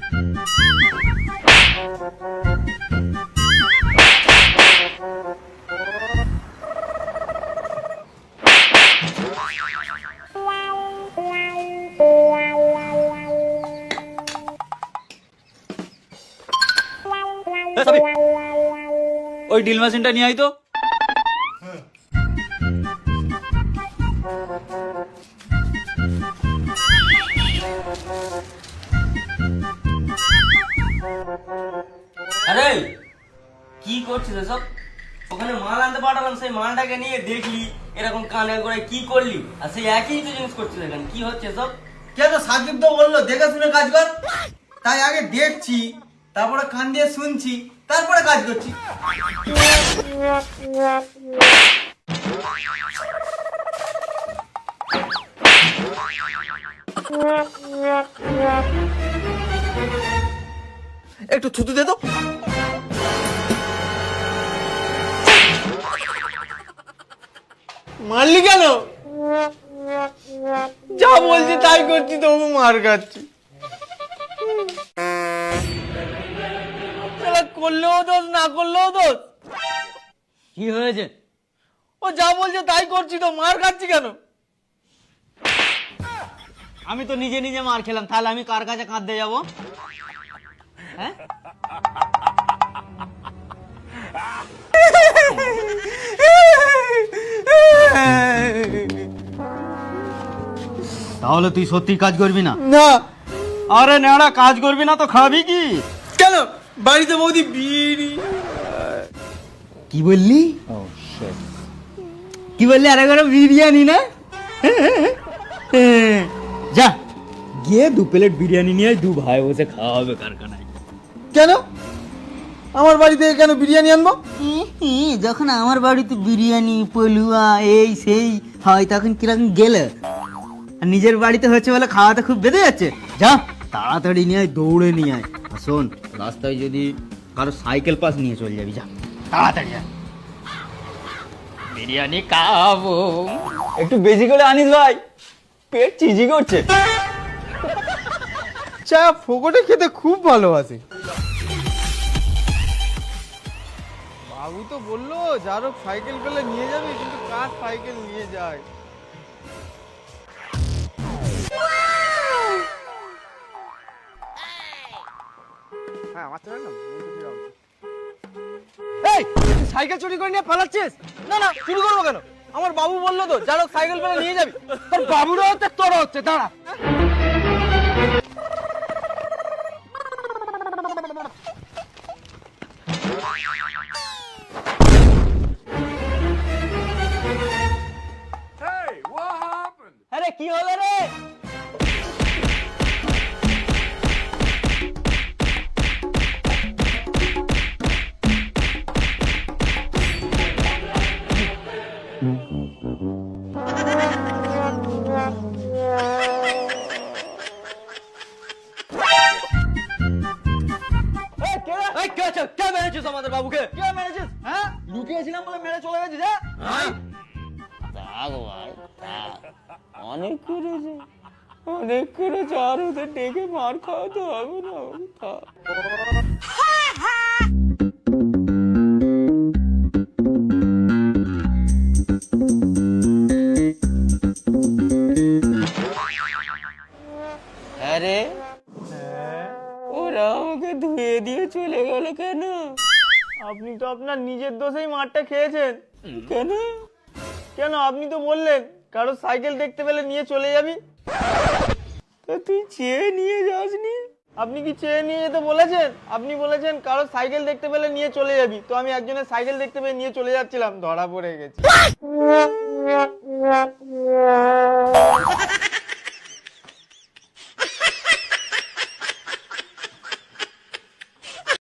ওই ড্রিল মেশিনটা নিয়ে আই তো। আরে কি করছিস এসব? ওখানে মাল আনতে পাঠালাম, সেই মালটাকে নিয়ে দেখলি এরকম কানে করে কি করলি? আর সেই একই তো জিনিস করছিস এখানে, কি হচ্ছে সব? কে তো সাকিব তো বললো দেখে শুনে কাজ কর, তাই আগে দেখছি, তারপরে কান দিয়ে শুনছি, তারপরে কাজ করছি। একটু থুতু দে তো। মারলি কেন? যা বলছি তাই করছি, তবু মার খাচ্ছি। করলেও দোষ, না করলেও দোষ। কি হয়েছে? ও যা বলছে তাই করছি, তো মার খাচ্ছি কেন? আমি তো নিজে নিজে মার খেলাম, তাহলে আমি কার কাছে কাঁদতে যাবো? হ্যাঁ, তাহলে তুই সত্যি কাজ করবি না? না। আরে নেড়া, কাজ করবি না তো খাবি কি? কেন? বাড়িতে বৌদি বিড়ি। কি বললি? কি বললি? আরে করে বিরিয়ানি না? যা গিয়ে 2 প্লেট বিরিয়ানি নিয়ে 2 ভাই বসে খাওয়া হবে কারখানায়। কেন আমার বাড়িতে কেন বিরিয়ানি আনবো? যখন আমার বাড়িতে বিরিয়ানি পলুয়া এই সেই হয় তখন কিরকম গেলে, আর নিজের বাড়িতে হচ্ছে বলে খাওয়াতে খুব বেঁধে যাচ্ছে। যা তাড়াতাড়ি নিয়ে আয়, দৌড়ে নিয়ে আয়। শোন, রাস্তায় যদি কারো সাইকেল পাস নিয়ে চলে যাবি, যা তাড়াতাড়ি আয়, বিরিয়ানি খাবো। একটু বেশি করে আনিস ভাই, পেট চিজি করছে। চা ফোকটে খেতে খুব ভালোবাসে। বাবু তো বললো যারও সাইকেল পেলে নিয়ে যাবে, কিন্তু কার সাইকেল নিয়ে যায়? হ্যাঁ, আমার চলে না। এই সাইকেল চুরি করে নিয়ে পালাচ্ছিস? না না, চুরি করবো কেন? আমার বাবু বললো তো যারও সাইকেল পেলে নিয়ে যাবি। তোর বাবুরও হচ্ছে, তোরও হচ্ছে, দাঁড়া। আরে কি হলো রে? কে মেরেছিস আমাদের বাবুকে? কে মেরেছিস? হ্যাঁ, লুকিয়েছিলাম বলে মেরে চলে গেছিস? অনেক করেছে, অনেক করেছে, আর ওদের ডেকে মার খাওয়াতে হবে না। আরে ওরা আমাকে ধুয়ে দিয়ে চলে গেল কেন? আপনি তো আপনার নিজের দোষেই মারটা খেয়েছেন। কেন? কেন? আপনি তো বললেন কারো সাইকেল দেখতে পেলে নিয়ে চলে যাবি। তা তুই চেয়ে নিয়ে যাসনি? আপনি কি চেয়ে নিয়ে যেতে বলেছেন? আপনি বলেছেন কারো সাইকেল দেখতে পেলে নিয়ে চলে যাবি, তো আমি একজনের সাইকেল দেখতে পেয়ে নিয়ে চলে যাচ্ছিলাম, ধরা পড়ে গেছি।